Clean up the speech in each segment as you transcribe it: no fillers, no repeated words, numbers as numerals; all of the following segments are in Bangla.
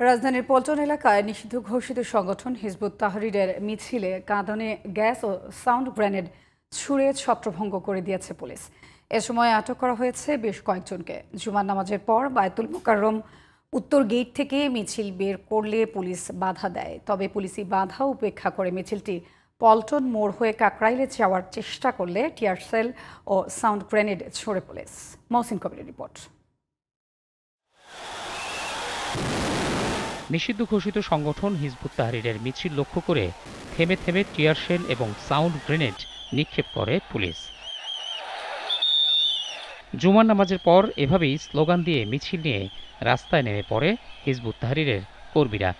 রাজধানীর পল্টন এলাকায় নিষিদ্ধ ঘোষিত সংগঠন হিজবুত তাহরীরের মিছিলে কাঁদানে গ্যাস ও সাউন্ড গ্রেনেড ছুড়ে ছত্রভঙ্গ করে দিয়েছে পুলিশ। এ সময় আটক করা হয়েছে বেশ কয়েকজনকে। জুমার নামাজের পর বায়তুল মোকাররম উত্তর গেট থেকে মিছিল বের করলে পুলিশ বাধা দেয়। তবে পুলিশি বাধা উপেক্ষা করে মিছিলটি পল্টন মোড় হয়ে কাকরাইলে যাওয়ার চেষ্টা করলে টিয়ার সেল ও সাউন্ড গ্রেনেড ছুড়ে পুলিশ। মহসিন কবিরের রিপোর্ট। নিষিদ্ধ ঘোষিত সংগঠন হিজবুত তাহরীরের মিছিল লক্ষ্য করে থেমে থেমে টিয়ার শেল এবং সাউন্ড গ্রেনেড নিক্ষেপ করে পুলিশ। জুমার নামাজের পর এভাবেই স্লোগান দিয়ে মিছিল নিয়ে রাস্তায় নেমে পড়ে হিজবুত তাহরীরের কর্মীরা।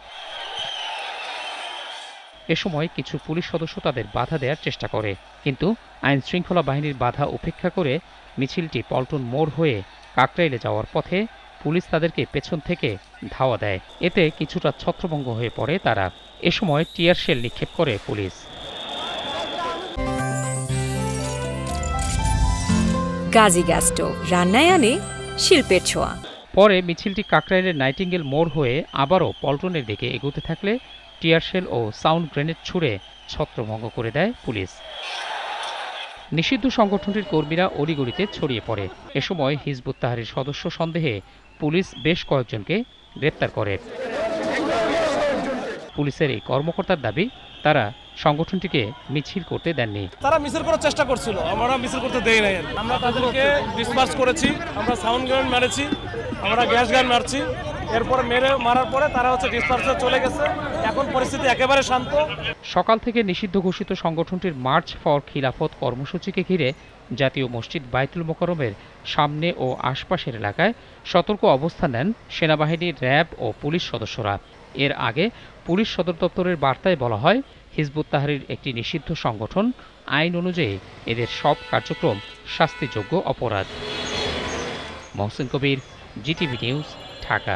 এ সময় কিছু পুলিশ সদস্য তাদের বাধা দেওয়ার চেষ্টা করে, কিন্তু আইন শৃঙ্খলা বাহিনীর বাধা উপেক্ষা করে মিছিলটি পল্টন মোড় হয়ে কাকরাইলে যাওয়ার পথে পুলিশ তাদেরকে পেছন থেকে ধাওয়া দেয়। এতে কিছুটা ছত্রভঙ্গ হয়ে পড়ে তারা। এ সময় টিয়ার শেল নিক্ষেপ করে পুলিশ। গাজী গ্যাস স্টোভ রান্নায় আনে শিল্পের ছোঁয়া। পরে মিছিলটি কাকরাইলের নাইটিঙ্গেল মোড় হয়ে আবারও পল্টনের দিকে এগোতে থাকলে টিয়ার শেল ও সাউন্ড গ্রেনেড ছুড়ে ছত্রভঙ্গ করে দেয় পুলিশ। নিষিদ্ধ সংগঠনটির কর্মীরা অলিগলিতে ছড়িয়ে পড়ে। এ সময় হিজবুত তাহরীর সদস্য সন্দেহে পুলিশ বেশ কয়েকজনকে গ্রেপ্তার করে। পুলিশের এই কর্মকর্তার দাবি, তারা সংগঠনটিকে মিছিল করতে দেননি। তারা মিছিল করার চেষ্টা করছিল, আমরা মিছিল করতে দেই নাই। আমরা তাদেরকে ডিসপার্স করেছি, আমরা সাউন্ড গ্রেনেড মেরেছি, আমরা গ্যাস গান মারছি। এরপরে মারার পরে তারা ডিসপার্সে চলে গেছে। এখন পরিস্থিতি একেবারে শান্ত। সকাল থেকে নিষিদ্ধ ঘোষিত সংগঠনটির মার্চ ফর খিলাফত কর্মসূচিকে ঘিরে জাতীয় মসজিদ বায়তুল মোকাররমের সামনে ও আশপাশের এলাকায় সতর্ক অবস্থান নেন সেনাবাহিনী, র্যাব ও পুলিশ সদস্যরা। এর আগে পুলিশ সদর দপ্তরের বার্তায় বলা হয়, হিজবুত তাহরীর একটি নিষিদ্ধ সংগঠন, আইন অনুযায়ী এদের সব কার্যক্রম শাস্তিযোগ্য অপরাধ। মহসিন কবির, জিটিভি নিউজ, ঢাকা।